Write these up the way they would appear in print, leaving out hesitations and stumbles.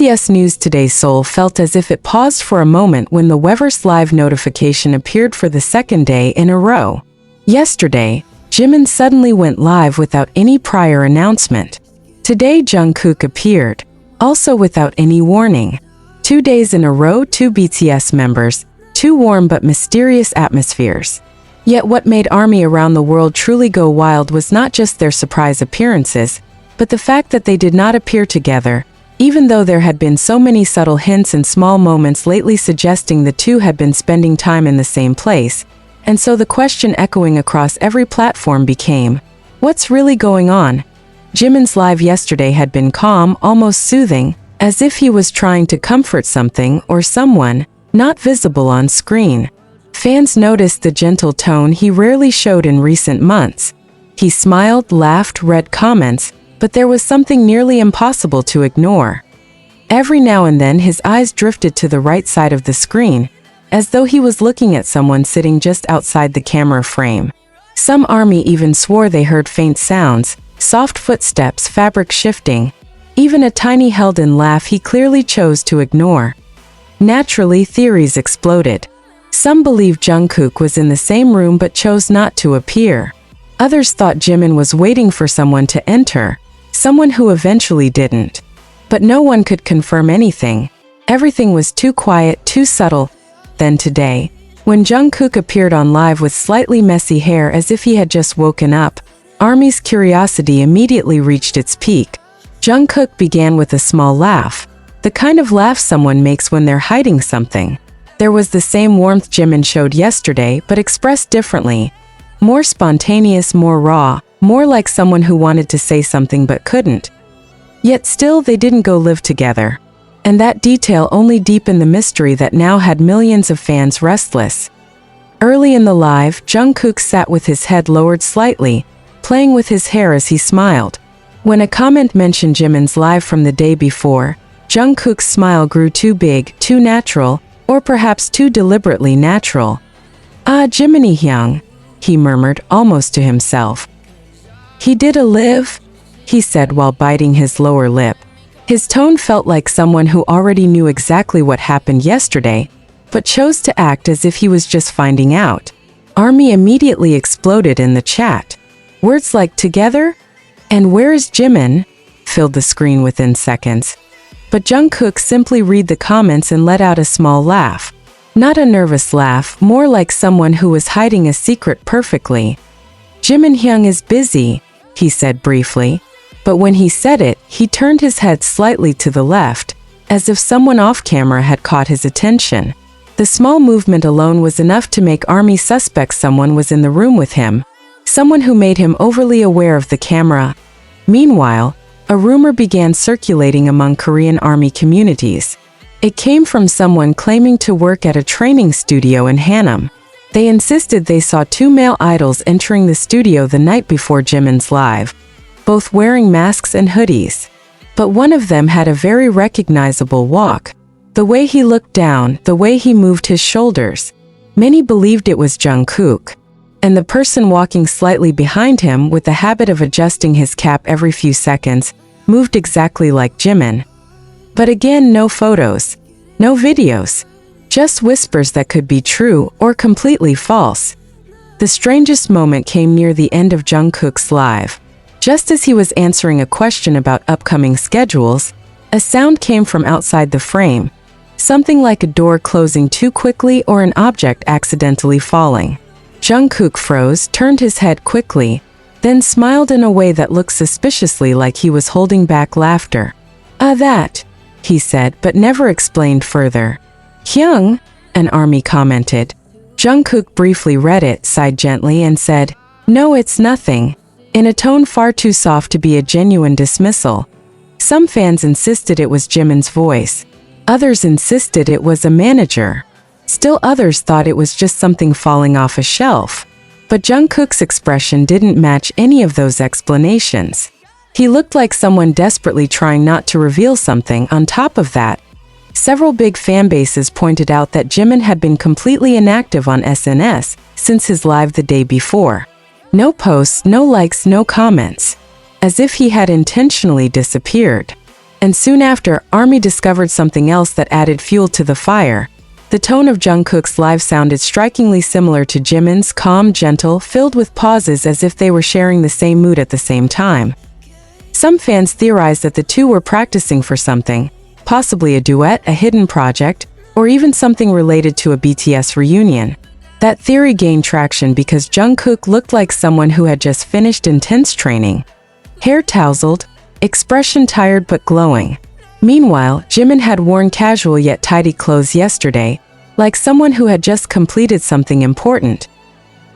BTS News Today Seoul felt as if it paused for a moment when the Weverse Live notification appeared for the second day in a row. Yesterday, Jimin suddenly went live without any prior announcement. Today Jungkook appeared, also without any warning. 2 days in a row, 2 BTS members, 2 warm but mysterious atmospheres. Yet what made ARMY around the world truly go wild was not just their surprise appearances, but the fact that they did not appear together, even though there had been so many subtle hints and small moments lately suggesting the two had been spending time in the same place. And so the question echoing across every platform became, what's really going on? Jimin's live yesterday had been calm, almost soothing, as if he was trying to comfort something or someone, not visible on screen. Fans noticed the gentle tone he rarely showed in recent months. He smiled, laughed, read comments, but there was something nearly impossible to ignore. Every now and then his eyes drifted to the right side of the screen, as though he was looking at someone sitting just outside the camera frame. Some ARMY even swore they heard faint sounds, soft footsteps, fabric shifting, even a tiny held-in laugh he clearly chose to ignore. Naturally, theories exploded. Some believed Jungkook was in the same room but chose not to appear. Others thought Jimin was waiting for someone to enter, someone who eventually didn't. But no one could confirm anything. Everything was too quiet, too subtle. Then today, when Jungkook appeared on live with slightly messy hair as if he had just woken up, ARMY's curiosity immediately reached its peak. Jungkook began with a small laugh, the kind of laugh someone makes when they're hiding something. There was the same warmth Jimin showed yesterday, but expressed differently. More spontaneous, more raw, more like someone who wanted to say something but couldn't. Yet still they didn't go live together. And that detail only deepened the mystery that now had millions of fans restless. Early in the live, Jungkook sat with his head lowered slightly, playing with his hair as he smiled. When a comment mentioned Jimin's live from the day before, Jungkook's smile grew too big, too natural, or perhaps too deliberately natural. "Ah, Jiminy Hyung," he murmured, almost to himself. "He did a live?" he said while biting his lower lip. His tone felt like someone who already knew exactly what happened yesterday, but chose to act as if he was just finding out. ARMY immediately exploded in the chat. Words like "together" and "where is Jimin" filled the screen within seconds. But Jungkook simply read the comments and let out a small laugh. Not a nervous laugh, more like someone who was hiding a secret perfectly. "Jimin Hyung is busy," he said briefly. But when he said it, he turned his head slightly to the left, as if someone off-camera had caught his attention. The small movement alone was enough to make ARMY suspect someone was in the room with him, someone who made him overly aware of the camera. Meanwhile, a rumor began circulating among Korean ARMY communities. It came from someone claiming to work at a training studio in Fandom. They insisted they saw 2 male idols entering the studio the night before Jimin's live, both wearing masks and hoodies. But one of them had a very recognizable walk. The way he looked down, the way he moved his shoulders. Many believed it was Jungkook. And the person walking slightly behind him, with the habit of adjusting his cap every few seconds, moved exactly like Jimin. But again, no photos, no videos, just whispers that could be true or completely false. The strangest moment came near the end of Jungkook's live. Just as he was answering a question about upcoming schedules, a sound came from outside the frame, something like a door closing too quickly or an object accidentally falling. Jungkook froze, turned his head quickly, then smiled in a way that looked suspiciously like he was holding back laughter. "Ah, that," he said, but never explained further. "Hyung," an ARMY commented. Jungkook briefly read it, sighed gently, and said, "No, it's nothing," in a tone far too soft to be a genuine dismissal. Some fans insisted it was Jimin's voice. Others insisted it was a manager. Still others thought it was just something falling off a shelf. But Jungkook's expression didn't match any of those explanations. He looked like someone desperately trying not to reveal something. On top of that, several big fan bases pointed out that Jimin had been completely inactive on SNS since his live the day before. No posts, no likes, no comments. As if he had intentionally disappeared. And soon after, ARMY discovered something else that added fuel to the fire. The tone of Jungkook's live sounded strikingly similar to Jimin's, calm, gentle, filled with pauses as if they were sharing the same mood at the same time. Some fans theorized that the two were practicing for something, possibly a duet, a hidden project, or even something related to a BTS reunion. That theory gained traction because Jungkook looked like someone who had just finished intense training. Hair tousled, expression tired but glowing. Meanwhile, Jimin had worn casual yet tidy clothes yesterday, like someone who had just completed something important.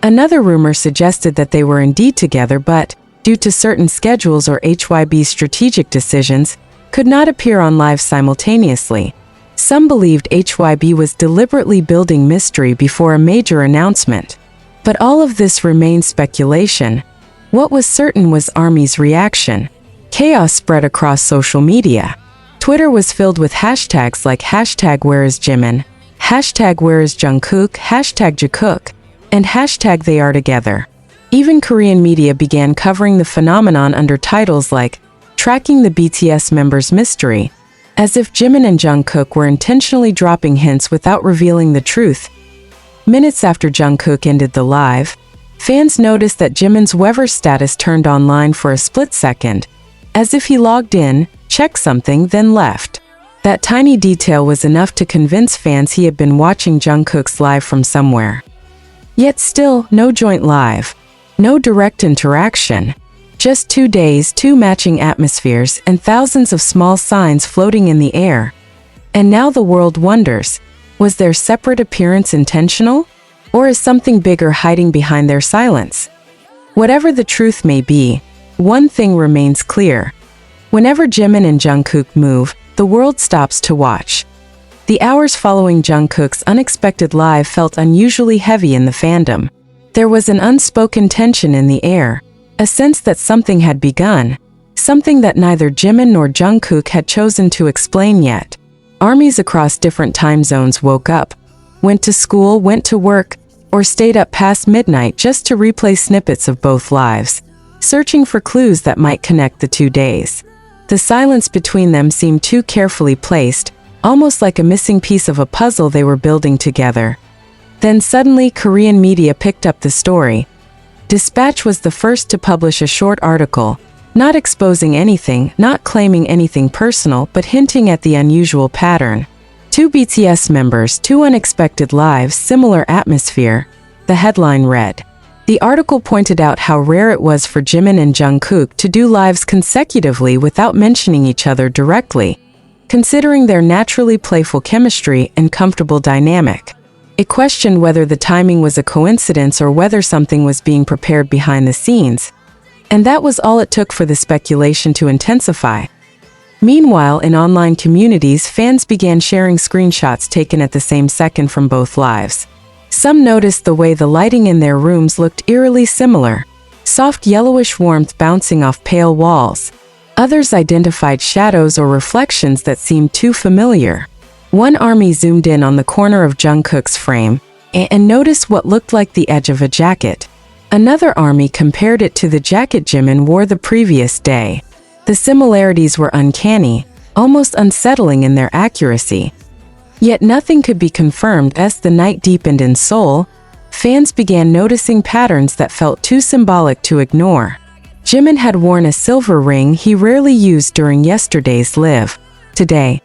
Another rumor suggested that they were indeed together but, due to certain schedules or HYB's strategic decisions, could not appear on live simultaneously. Some believed HYB was deliberately building mystery before a major announcement. But all of this remained speculation. What was certain was ARMY's reaction. Chaos spread across social media. Twitter was filled with hashtags like #WhereIsJimin, #WhereIsJungkook, #Jungkook, and #TheyAreTogether. Even Korean media began covering the phenomenon under titles like Tracking the BTS Members' Mystery, as if Jimin and Jungkook were intentionally dropping hints without revealing the truth. Minutes after Jungkook ended the live, fans noticed that Jimin's Wever status turned online for a split second, as if he logged in, checked something, then left. That tiny detail was enough to convince fans he had been watching Jungkook's live from somewhere. Yet still, no joint live. No direct interaction. Just 2 days, 2 matching atmospheres, and thousands of small signs floating in the air. And now the world wonders, was their separate appearance intentional? Or is something bigger hiding behind their silence? Whatever the truth may be, one thing remains clear. Whenever Jimin and Jungkook move, the world stops to watch. The hours following Jungkook's unexpected live felt unusually heavy in the fandom. There was an unspoken tension in the air, a sense that something had begun, something that neither Jimin nor Jungkook had chosen to explain yet. Armies across different time zones woke up, went to school, went to work, or stayed up past midnight just to replay snippets of both lives, searching for clues that might connect the 2 days. The silence between them seemed too carefully placed, almost like a missing piece of a puzzle they were building together. Then suddenly Korean media picked up the story. Dispatch was the first to publish a short article, not exposing anything, not claiming anything personal, but hinting at the unusual pattern. 2 BTS members, 2 unexpected lives, similar atmosphere, the headline read. The article pointed out how rare it was for Jimin and Jungkook to do lives consecutively without mentioning each other directly, considering their naturally playful chemistry and comfortable dynamic. It questioned whether the timing was a coincidence or whether something was being prepared behind the scenes. And that was all it took for the speculation to intensify. Meanwhile, in online communities, fans began sharing screenshots taken at the same second from both lives. Some noticed the way the lighting in their rooms looked eerily similar, soft yellowish warmth bouncing off pale walls. Others identified shadows or reflections that seemed too familiar. One army zoomed in on the corner of Jungkook's frame and noticed what looked like the edge of a jacket. Another army compared it to the jacket Jimin wore the previous day. The similarities were uncanny, almost unsettling in their accuracy. Yet nothing could be confirmed. As the night deepened in Seoul, fans began noticing patterns that felt too symbolic to ignore. Jimin had worn a silver ring he rarely used during yesterday's live. Today,